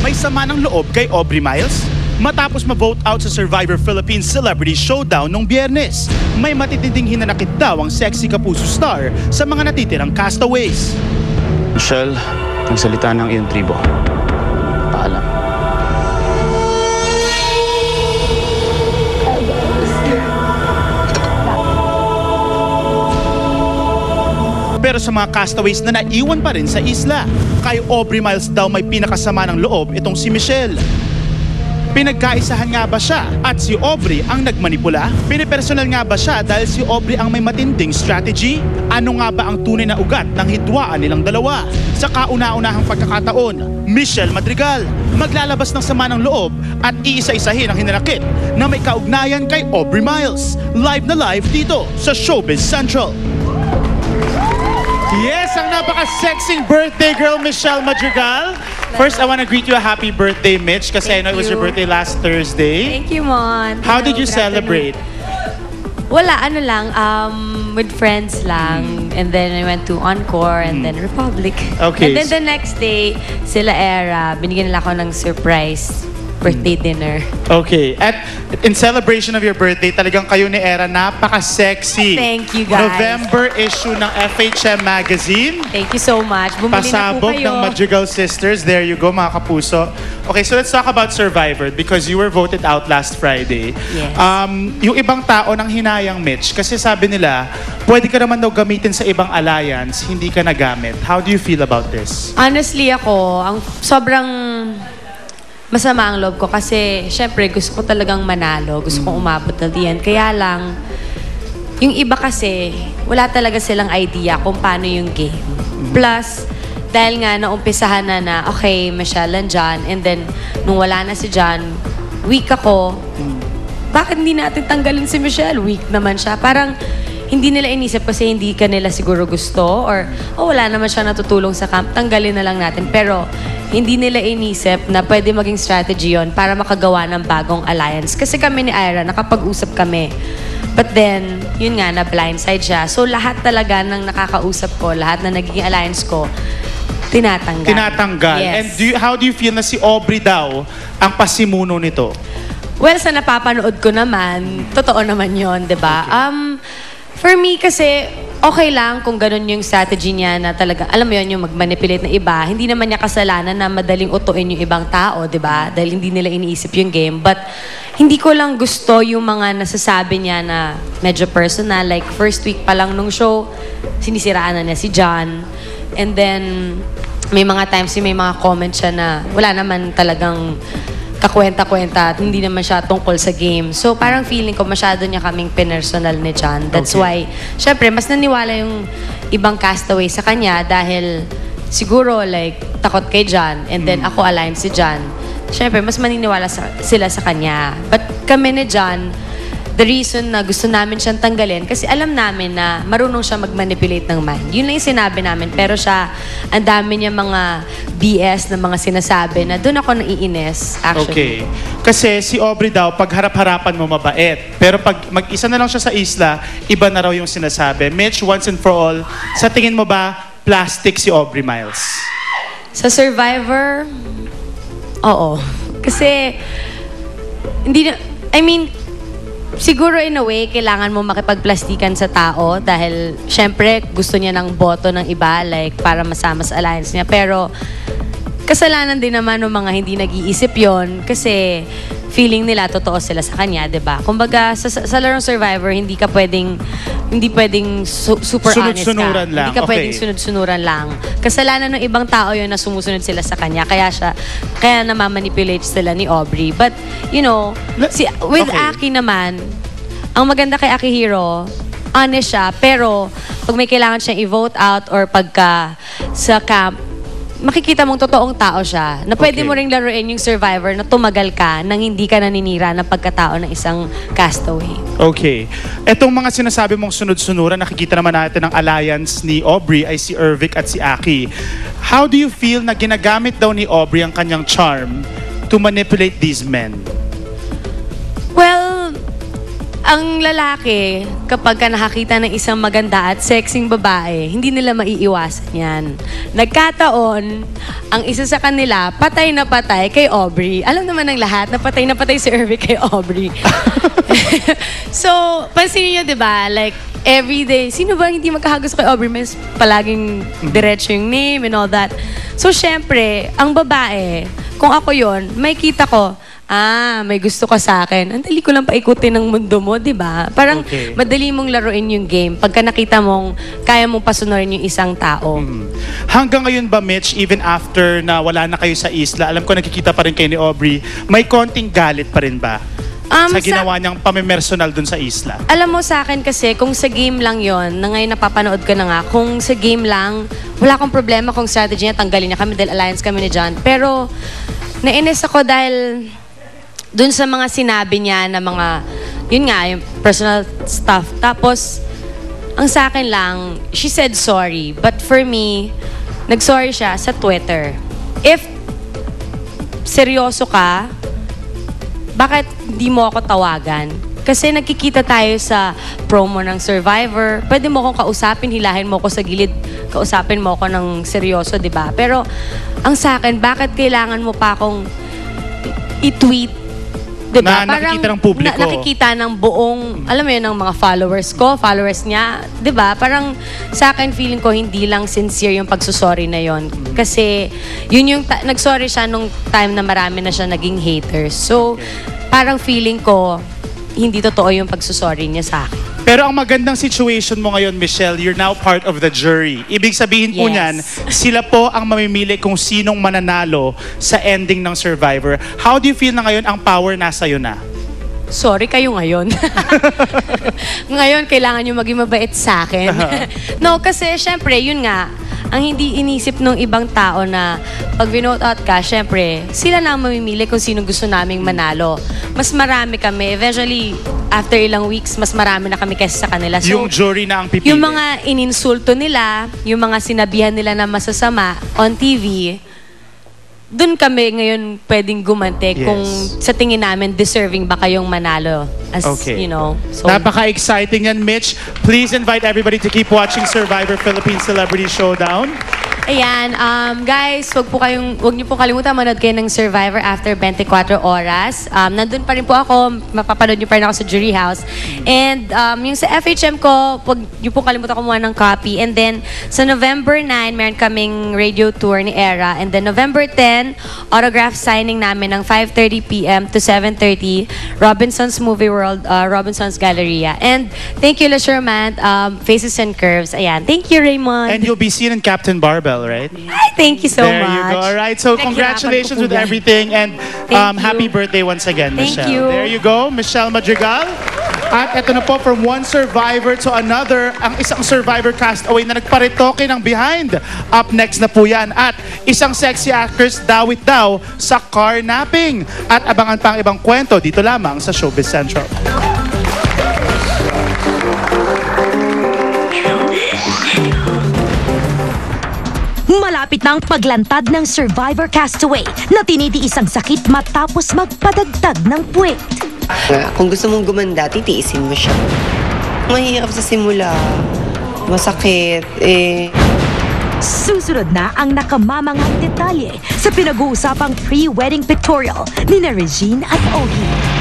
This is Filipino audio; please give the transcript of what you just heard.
may sama ng loob kay Aubrey Miles? Matapos ma-vote out sa Survivor Philippines Celebrity Showdown nung Biyernes, may matitinding hinanakit daw ang sexy kapuso star sa mga natitirang castaways. Michelle, nagsalita ng iyong tribo. Paalam. Pero sa mga castaways na naiwan pa rin sa isla, kay Aubrey Miles daw may pinakasama ng loob itong si Michelle. Pinagkaisahan nga ba siya at si Aubrey ang nagmanipula? Pinipersonal nga ba siya dahil si Aubrey ang may matinding strategy? Ano nga ba ang tunay na ugat ng hidwaan nilang dalawa? Sa kauna-unahang pagkakataon, Michelle Madrigal maglalabas ng sama ng loob at iisa-isahin ang hinanakit na may kaugnayan kay Aubrey Miles. Live na live dito sa Showbiz Central. Yes, ang napaka-sexing birthday girl, Michelle Madrigal. First, I want to greet you a happy birthday, Mitch, kasi I know it was your birthday last Thursday. Thank you, Mon. How did you celebrate? Wala, ano lang, with friends lang. And then I went to Encore and then Republic. Okay. And then the next day, sila Era, binigyan nila ako ng surprise birthday dinner. Okay. At in celebration of your birthday, talagang kayo ni Era napaka-sexy. Thank you, guys. November issue ng FHM Magazine. Thank you so much. Bumili na po Pasabog kayo. ng Madrigal Sisters. There you go, mga kapuso. Okay, so let's talk about Survivor because you were voted out last Friday. Yes. Yung ibang tao nang hinayang, Mitch, kasi sabi nila, pwede ka naman daw gamitin sa ibang alliance, hindi ka nagamit. How do you feel about this? Honestly ako, ang sobrang masama ang loob ko kasi syempre gusto ko talagang manalo. Gusto kong umabot na diyan. Kaya lang, yung iba kasi, wala talaga silang idea kung paano yung game. Plus, dahil nga naumpisahan na okay, Michelle nandyan, and then nung wala na si John, weak ako. Bakit hindi natin tanggalin si Michelle? Weak naman siya. Parang hindi nila inisip kasi hindi ka nila siguro gusto or wala naman siya natutulong sa camp, tanggalin na lang natin. Pero hindi nila inisip na pwede maging strategy yon para makagawa ng bagong alliance. Kasi kami ni Ira, nakapag-usap kami. But then, yun nga, na blindside siya. So lahat talaga ng nakakausap ko, lahat na nagiging alliance ko, tinatanggal. Tinatanggal. Yes. And how do you feel na si Aubrey daw ang pasimuno nito? Well, sa napapanood ko naman, totoo naman yon, di ba? For me kasi, okay lang kung ganun yung strategy niya na talaga, alam mo yun, yung mag-manipulate na iba. Hindi naman niya kasalanan na madaling utuin yung ibang tao, di ba? Dahil hindi nila iniisip yung game. But hindi ko lang gusto yung mga nasasabi niya na medyo personal. Like, first week pa lang nung show, sinisiraan na niya si John. And then, may mga times, may mga comments siya na wala naman talagang kakwenta-kwenta at hindi naman siya tungkol sa game. So, parang feeling ko masyado niya kaming pinersonal ni John. That's why, syempre, mas naniwala yung ibang castaway sa kanya dahil siguro, like, takot kay John and then ako align si John. Syempre, mas maniniwala sila sa kanya. But kami ni John, the reason na gusto namin siyang tanggalin kasi alam namin na marunong siya mag-manipulate ng mind. Yun lang yung sinabi namin. Pero siya, ang dami niya mga BS na mga sinasabi na doon ako naiinis, actually. Okay. Kasi si Aubrey daw, pag harap-harapan mo mabait. Pero pag mag-isa na lang siya sa isla, iba na raw yung sinasabi. Mitch, once and for all, sa tingin mo ba, plastic si Aubrey Miles? Sa Survivor, oo. Kasi, hindi na, I mean, siguro in a way, kailangan mo makipagplastikan sa tao dahil syempre gusto niya ng boto ng iba like para masama sa alliance niya. Pero kasalanan din naman ng mga hindi nag-iisip yon kasi feeling nila totoo sila sa kanya, 'di ba? Kumbaga sa larong Survivor, hindi pwedeng super honest ka. Sunod-sunuran lang. Hindi ka Okay. pwedeng sunod-sunuran lang. Kasalanan ng ibang tao yun na sumusunod sila sa kanya. Kaya namamanipulate sila ni Aubrey. But, you know, with Okay. Aki naman, ang maganda kay Aki Hero, honest siya, pero pag may kailangan siyang i-vote out or pagka sa camp, makikita mong totoong tao siya na pwede Okay. mo ring laruin yung Survivor na tumagal ka nang hindi ka naninira ng pagkatao ng isang castaway. Okay. Etong mga sinasabi mong sunod-sunuran, nakikita naman natin ang alliance ni Aubrey ay si Ervic at si Aki. How do you feel na ginagamit daw ni Aubrey ang kanyang charm to manipulate these men? Well, ang lalaki, kapag ka nakakita ng isang maganda at sexing babae, hindi nila maiiwasan yan. Nagkataon, ang isa sa kanila, patay na patay kay Aubrey. Alam naman ng lahat na patay si Irving kay Aubrey. So, pansinin nyo, di ba? Like, everyday, sino ba hindi magkahagos kay Aubrey? Mas palaging diretso yung name and all that. So, syempre, ang babae, kung ako yon, may kita ko, may gusto ka sa akin. Ang dali ko lang paikutin ng mundo mo, di ba? Parang madali mong laruin yung game pagka nakita mong kaya mong pasunurin yung isang tao. Hanggang ngayon ba, Mitch, even after na wala na kayo sa isla, alam ko nakikita pa rin kayo ni Aubrey, may konting galit pa rin ba? Sa ginawa niyang pamimersonal dun sa isla? Alam mo sa akin kasi, kung sa game lang yon, na ngayon napapanood ko na nga, kung sa game lang, wala akong problema kung strategy niya, tanggalin niya kami dahil alliance kami ni John. Pero, nainis ako dahil dun sa mga sinabi niya na mga, yun nga, yung personal stuff. Tapos, ang sa akin lang, she said sorry. But for me, nag-sorry siya sa Twitter. If seryoso ka, bakit di mo ako tawagan? Kasi nagkikita tayo sa promo ng Survivor. Pwede mo akong kausapin, hilahin mo ako sa gilid, kausapin mo ako ng seryoso, di ba? Pero, ang sa akin, bakit kailangan mo pa akong i-tweet? Diba? Na nakikita ng publiko. Nakikita ng buong, alam mo yun, ng mga followers ko, followers niya. Diba? Parang sa akin, feeling ko, hindi lang sincere yung pagsusorry na yon. Kasi, yun yung, nagsorry siya nung time na marami na siya naging haters. So, parang feeling ko, hindi totoo yung pagsusorry niya sa akin. Pero ang magandang situation mo ngayon, Michelle, you're now part of the jury. Ibig sabihin po niyan, sila po ang mamimili kung sinong mananalo sa ending ng Survivor. How do you feel na ngayon ang power nasa iyo na? Sorry kayo ngayon. Ngayon, kailangan nyo maging mabait sa akin. No, kasi syempre, yun nga, ang hindi inisip ng ibang tao na pag vinote out ka, syempre, sila na ang mamimili kung sino gusto naming manalo. Mas marami kami. Eventually, after ilang weeks, mas marami na kami kaysa sa kanila. So, yung jury na ang pipili. Yung mga ininsulto nila, yung mga sinabihan nila na masasama on TV, dun kami ngayon pwedeng gumante kung sa tingin namin deserving ba kayong manalo. As, you know. So, napaka-exciting yan, Mitch. Please invite everybody to keep watching Survivor Philippines Celebrity Showdown. Ayan, guys, wag niyo po kalimutan manood kayo ng Survivor after 24 oras. Nandun pa rin po ako, mapapanood niyo pa rin ako sa Jury House. And yung sa FHM ko, wag niyo po kalimutan kumuha ng copy. And then, sa November 9, meron kaming radio tour ni Era. And then, November 10, autograph signing namin ng 5:30 p.m. to 7:30, Robinson's Movie World, Robinson's Galleria. And thank you, La Sherman, Faces and Curves. Ayan, thank you, Raymond. And you'll be seen in Captain Barbell, right? Ay, thank you so there much. There you go. All right. So congratulations with everything and happy birthday once again, Thank Michelle. you. There you go, Michelle Madrigal. At ito na po, from one survivor to another, ang isang survivor castaway na nagparitoke ng behind. Up next na po yan. At isang sexy actress dawit daw sa carnapping. At abangan pang ibang kwento dito lamang sa Showbiz Central. Malapit na ang paglantad ng Survivor Castaway na tinitiis ang sakit matapos magpadagdag ng puwet. Kung gusto mong gumanda, titiisin mo siya. Mahirap sa simula. Masakit. Susunod na ang nakamamangang detalye sa pinag-uusapang pre-wedding pictorial ni Regine at Ogie.